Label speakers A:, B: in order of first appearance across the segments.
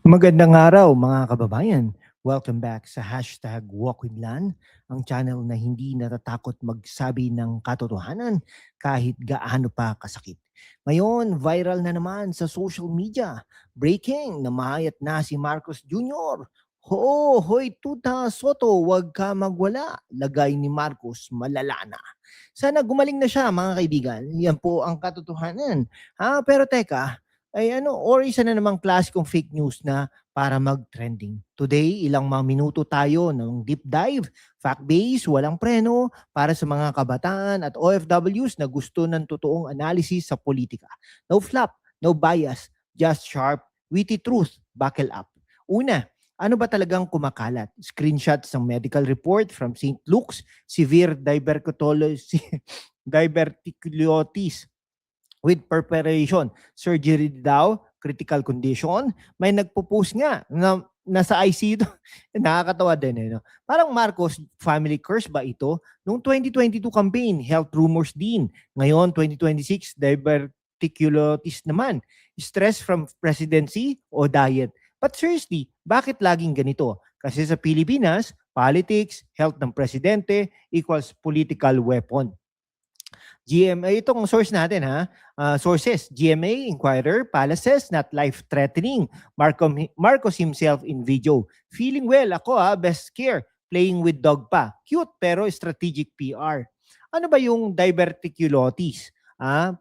A: Magandang araw mga kababayan. Welcome back sa hashtag Walk with Lan, ang channel na hindi natatakot magsabi ng katotohanan kahit gaano pa kasakit. Ngayon, viral na naman sa social media. Breaking, namayat na si Marcos Jr. Hoy tuta Soto, wag ka magwala. Lagay ni Marcos, malala na. Sana gumaling na siya mga kaibigan. Yan po ang katotohanan. Pero teka, or isa na namang klasikong fake news na para mag-trending. Today, ilang mga minuto tayo ng deep dive, fact-based, walang preno, para sa mga kabataan at OFWs na gusto ng totoong analysis sa politika. No flap, no bias, just sharp, witty truth, buckle up. Una, ano ba talagang kumakalat? Screenshots ng medical report from St. Luke's, severe diverticulosis with preparation. Surgery daw, critical condition. May nagpo-post nga na nasa ICU. Nakakatawa din eh. No? Parang Marcos family curse ba ito? Noong 2022 campaign, health rumors din. Ngayon, 2026, diverticulosis naman. Stress from presidency o diet? But seriously, bakit laging ganito? Kasi sa Pilipinas, politics, health ng presidente equals political weapon. GMA, itong source natin sources, GMA, Inquirer, Palaces, not life-threatening. Marcos himself in video. Feeling well, ako best care. Playing with dog pa. Cute pero strategic PR. Ano ba yung diverticulosis?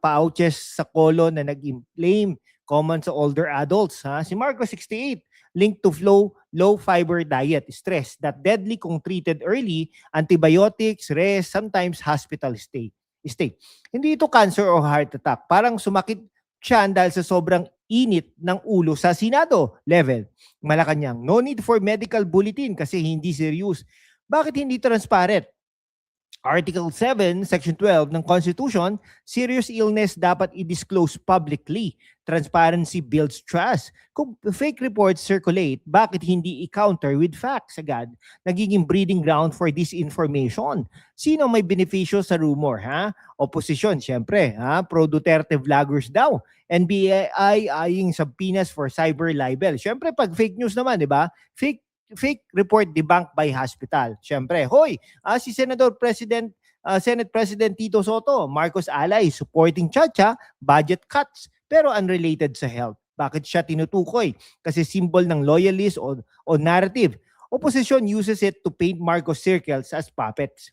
A: Pouches sa colon na nag-inflame, common sa older adults. Si Marcos 68, linked to low fiber diet, stress, that deadly kung treated early, antibiotics, rest, sometimes hospital stay. Hindi ito cancer o heart attack. Parang sumakit siya dahil sa sobrang init ng ulo sa Senado level. Malacanang, no need for medical bulletin kasi hindi serious. Bakit hindi transparent? Article 7, Section 12 ng Constitution, serious illness dapat i-disclose publicly. Transparency builds trust. Kung fake reports circulate, bakit hindi i-counter with facts agad? Nagiging breeding ground for disinformation. Sino may benepisyo sa rumor? Opposition, syempre. Pro-Duterte vloggers daw. NBI eyeing subpoenas for cyber libel. Syempre, pag fake news naman, di ba? Fake report debunked by hospital. Siyempre, si Senate President Tito Soto, Marcos ally, supporting Chacha, budget cuts, pero unrelated sa health. Bakit siya tinutukoy? Kasi symbol ng loyalist o narrative. Opposition uses it to paint Marcos circles as puppets.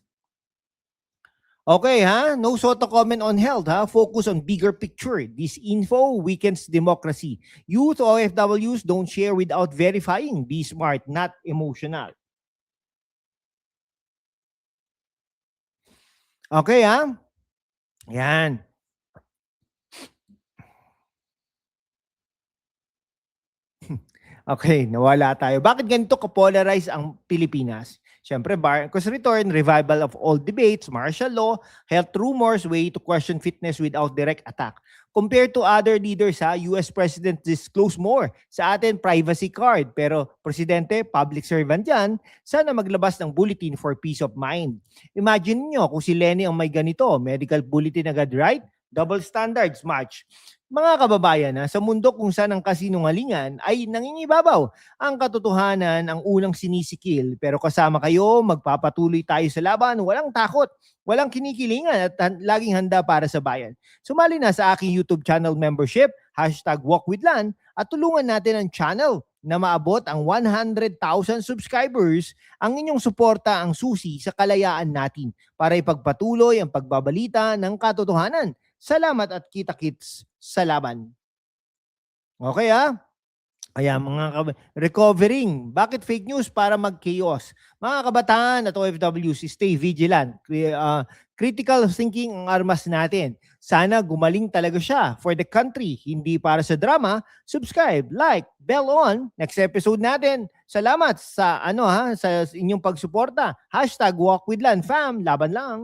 A: Okay, no Soto comment on health, focus on bigger picture. This info weakens democracy. Youth OFWs don't share without verifying. Be smart, not emotional. Okay, Yan. Okay, nawala tayo. Bakit ganito ka-polarize ang Pilipinas? Siyempre, Marcos return, revival of old debates, martial law, health rumors, way to question fitness without direct attack. Compared to other leaders, US President disclose more. Sa atin, privacy card. Pero Presidente, public servant yan, sana maglabas ng bulletin for peace of mind. Imagine niyo kung si Lenny ang may ganito, medical bulletin agad, right? Double standards match. Mga kababayan, sa mundo kung saan ang kasinungalingan ay nangingibabaw, ang katotohanan ang unang sinisikil. Pero kasama kayo, magpapatuloy tayo sa laban, walang takot, walang kinikilingan at laging handa para sa bayan. Sumali na sa aking YouTube channel membership, #WalkWithLan, at tulungan natin ang channel na maabot ang 100,000 subscribers. Ang inyong suporta ang susi sa kalayaan natin para ipagpatuloy ang pagbabalita ng katotohanan. Salamat at kita-kits sa laban. Okay Ayan, recovering. Bakit fake news? Para mag-chaos. Mga kabataan at OFWs, stay vigilant. Critical thinking ang armas natin. Sana gumaling talaga siya for the country, hindi para sa drama. Subscribe, like, bell on. Next episode natin. Salamat sa sa inyong pagsuporta. #WalkWithLan, fam. Laban lang.